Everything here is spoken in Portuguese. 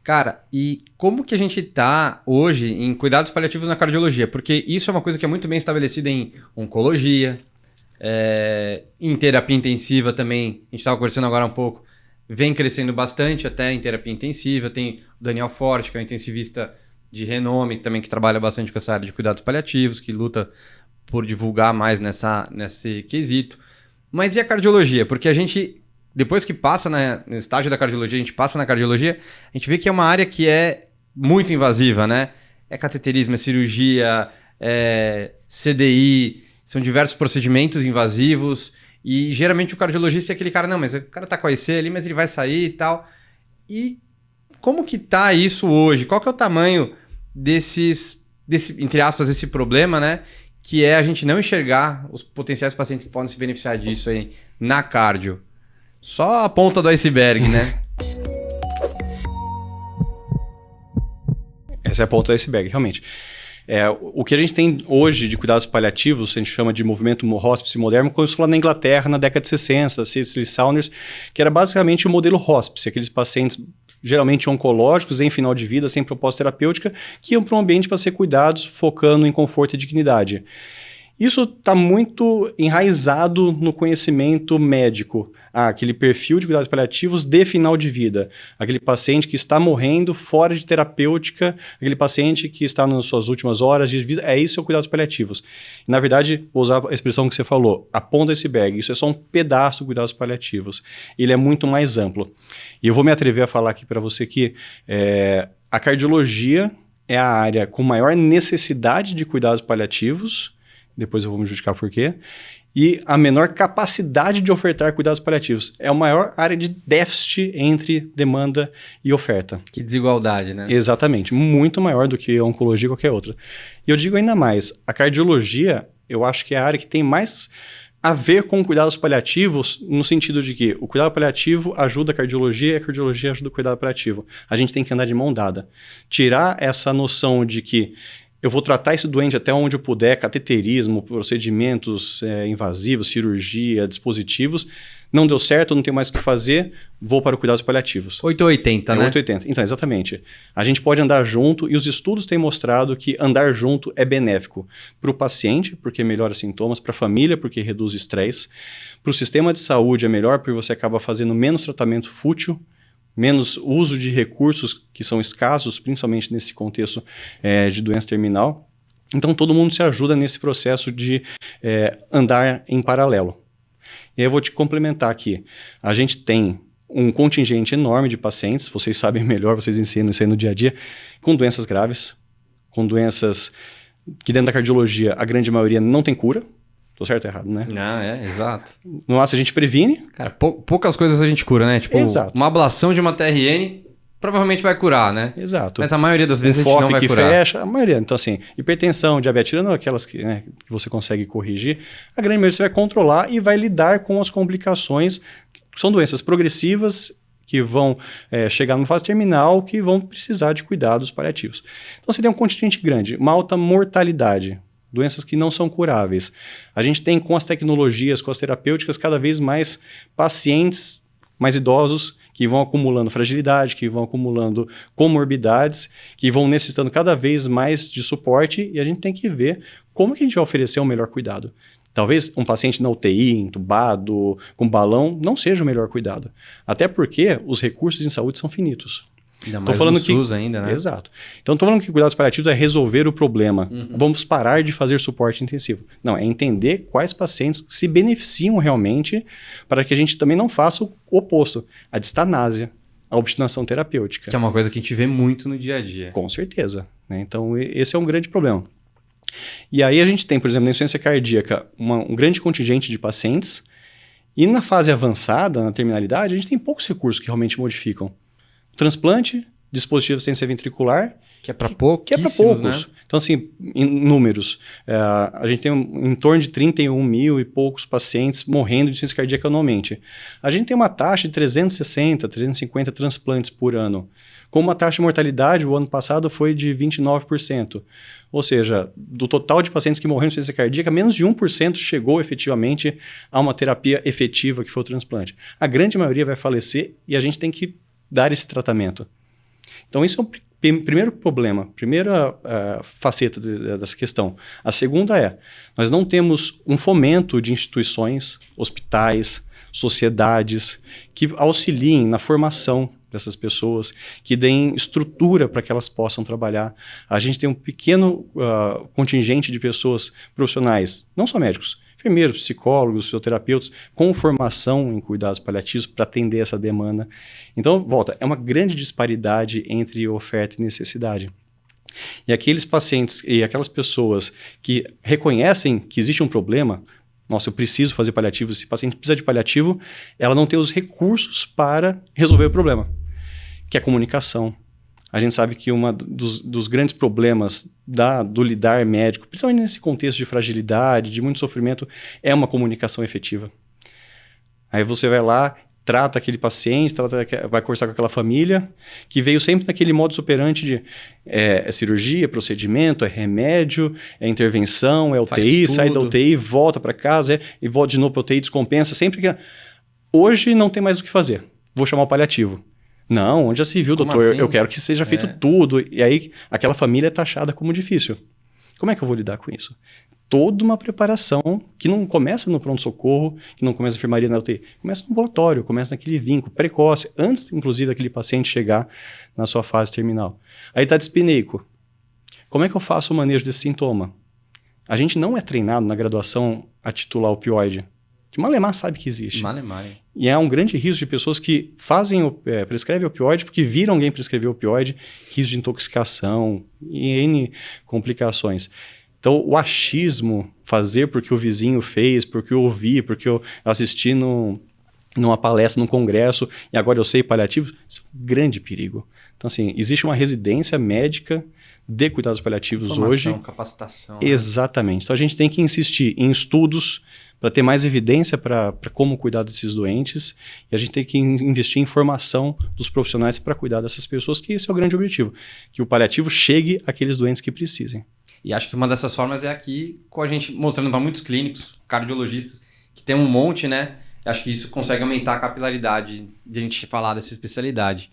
Cara, e como que a gente tá hoje em cuidados paliativos na cardiologia? Porque isso é uma coisa que é muito bem estabelecida em oncologia, em terapia intensiva também. A gente estava conversando agora um pouco, vem crescendo bastante até em terapia intensiva. Tem o Daniel Forte, que é um intensivista de renome, também que trabalha bastante com essa área de cuidados paliativos, que luta por divulgar mais nesse quesito. Mas e a cardiologia? Porque a gente, depois que passa no estágio da cardiologia, a gente passa na cardiologia, a gente vê que é uma área que é muito invasiva, né? É cateterismo, é cirurgia, é CDI, são diversos procedimentos invasivos. E geralmente o cardiologista é aquele cara, não, mas o cara tá com a IC ali, mas ele vai sair e tal. E como que tá isso hoje? Qual que é o tamanho entre aspas, esse problema, né? Que é a gente não enxergar os potenciais pacientes que podem se beneficiar disso aí na cardio. Só a ponta do iceberg, né? Essa é a ponta do iceberg, realmente. O que a gente tem hoje de cuidados paliativos, a gente chama de movimento hospice moderno, começou lá na Inglaterra na década de 60, da Cicely Saunders, que era basicamente o modelo hospice, aqueles pacientes geralmente oncológicos, em final de vida, sem proposta terapêutica, que iam para um ambiente para ser cuidados, focando em conforto e dignidade. Isso está muito enraizado no conhecimento médico. Aquele perfil de cuidados paliativos de final de vida. Aquele paciente que está morrendo fora de terapêutica, aquele paciente que está nas suas últimas horas de vida. Isso é o cuidados paliativos. E, na verdade, vou usar a expressão que você falou, a ponta do iceberg. Isso é só um pedaço de cuidados paliativos. Ele é muito mais amplo. E eu vou me atrever a falar aqui para você que a cardiologia é a área com maior necessidade de cuidados paliativos. Depois eu vou me justificar por quê. E a menor capacidade de ofertar cuidados paliativos. É a maior área de déficit entre demanda e oferta. Que desigualdade, né? Exatamente. Muito maior do que a oncologia ou qualquer outra. E eu digo ainda mais, a cardiologia, eu acho que é a área que tem mais a ver com cuidados paliativos, no sentido de que o cuidado paliativo ajuda a cardiologia e a cardiologia ajuda o cuidado paliativo. A gente tem que andar de mão dada. Tirar essa noção de que eu vou tratar esse doente até onde eu puder, cateterismo, procedimentos invasivos, cirurgia, dispositivos. Não deu certo, não tenho mais o que fazer, vou para os cuidados paliativos. 880, né? 880. Então, exatamente. A gente pode andar junto e os estudos têm mostrado que andar junto é benéfico para o paciente, porque melhora sintomas, para a família, porque reduz o estresse, para o sistema de saúde é melhor, porque você acaba fazendo menos tratamento fútil, menos uso de recursos que são escassos, principalmente nesse contexto de doença terminal. Então, todo mundo se ajuda nesse processo de andar em paralelo. E aí eu vou te complementar aqui. A gente tem um contingente enorme de pacientes, vocês sabem melhor, vocês ensinam isso aí no dia a dia, com doenças graves, com doenças que dentro da cardiologia a grande maioria não tem cura. Tô certo ou errado, né? Não, exato. No máximo a gente previne. Cara, poucas coisas a gente cura, né? Tipo, exato. Uma ablação de uma TRN provavelmente vai curar, né? Exato. Mas a maioria das vezes a gente não vai que curar. Fecha, a maioria. Então, assim, hipertensão, diabetes, tirando aquelas que você consegue corrigir, a grande maioria você vai controlar e vai lidar com as complicações, que são doenças progressivas que vão chegar numa fase terminal, que vão precisar de cuidados paliativos. Então, você tem um contingente grande, uma alta mortalidade, doenças que não são curáveis. A gente tem, com as tecnologias, com as terapêuticas, cada vez mais pacientes mais idosos que vão acumulando fragilidade, que vão acumulando comorbidades, que vão necessitando cada vez mais de suporte, e a gente tem que ver como que a gente vai oferecer o melhor cuidado. Talvez um paciente na UTI, entubado, com balão, não seja o melhor cuidado. Até porque os recursos em saúde são finitos. Ainda mais no SUS ainda, né? Exato. Então, estou falando que cuidados paliativos é resolver o problema. Vamos parar de fazer suporte intensivo. Não, é entender quais pacientes se beneficiam realmente para que a gente também não faça o oposto. A distanásia, a obstinação terapêutica. Que é uma coisa que a gente vê muito no dia a dia. Com certeza. Né? Então, esse é um grande problema. E aí a gente tem, por exemplo, na insuficiência cardíaca, um grande contingente de pacientes, e na fase avançada, na terminalidade, a gente tem poucos recursos que realmente modificam. Transplante, dispositivo de assistência ventricular, que é para poucos, né? Então, assim, em números, a gente tem em torno de 31 mil e poucos pacientes morrendo de insuficiência cardíaca anualmente. A gente tem uma taxa de 360, 350 transplantes por ano, com uma taxa de mortalidade, o ano passado foi de 29%. Ou seja, do total de pacientes que morreram de insuficiência cardíaca, menos de 1% chegou efetivamente a uma terapia efetiva, que foi o transplante. A grande maioria vai falecer e a gente tem que dar esse tratamento. Então, isso é o primeiro problema, primeira faceta dessa questão. A segunda é, nós não temos um fomento de instituições, hospitais, sociedades que auxiliem na formação dessas pessoas, que deem estrutura para que elas possam trabalhar. A gente tem um pequeno contingente de pessoas profissionais, não só médicos, enfermeiros, psicólogos, fisioterapeutas, com formação em cuidados paliativos para atender essa demanda. Então, volta, é uma grande disparidade entre oferta e necessidade. E aqueles pacientes e aquelas pessoas que reconhecem que existe um problema, nossa, eu preciso fazer paliativo, esse paciente precisa de paliativo, ela não tem os recursos para resolver o problema, que é a comunicação. A gente sabe que um dos grandes problemas do lidar médico, principalmente nesse contexto de fragilidade, de muito sofrimento, é uma comunicação efetiva. Aí você vai lá, trata aquele paciente, vai conversar com aquela família, que veio sempre naquele modus operandi de é cirurgia, é procedimento, é remédio, é intervenção, é UTI, sai da UTI, volta para casa, e volta de novo para UTI, descompensa, sempre que... Hoje não tem mais o que fazer, vou chamar o paliativo. Não, onde já se viu, doutor? Assim? Eu quero que seja feito tudo. E aí, aquela família é taxada como difícil. Como é que eu vou lidar com isso? Toda uma preparação que não começa no pronto-socorro, que não começa na enfermaria, na UTI. Começa no ambulatório, começa naquele vínculo precoce, antes, inclusive, daquele paciente chegar na sua fase terminal. Aí está dispineico. Como é que eu faço o manejo desse sintoma? A gente não é treinado na graduação a titular opioide. De Malemar sabe que existe. Malemar. E há um grande risco de pessoas que prescrevem opioide porque viram alguém prescrever opioide, risco de intoxicação e N complicações. Então, o achismo, fazer porque o vizinho fez, porque eu ouvi, porque eu assisti numa palestra, num congresso, e agora eu sei paliativo, isso é um grande perigo. Então, assim, existe uma residência médica de cuidados paliativos hoje. Capacitação. Exatamente. Então, a gente tem que insistir em estudos para ter mais evidência para como cuidar desses doentes, e a gente tem que investir em formação dos profissionais para cuidar dessas pessoas, que esse é o grande objetivo, que o paliativo chegue àqueles doentes que precisem. E acho que uma dessas formas é aqui, com a gente mostrando para muitos clínicos, cardiologistas, que tem um monte, né? Acho que isso consegue aumentar a capilaridade de a gente falar dessa especialidade.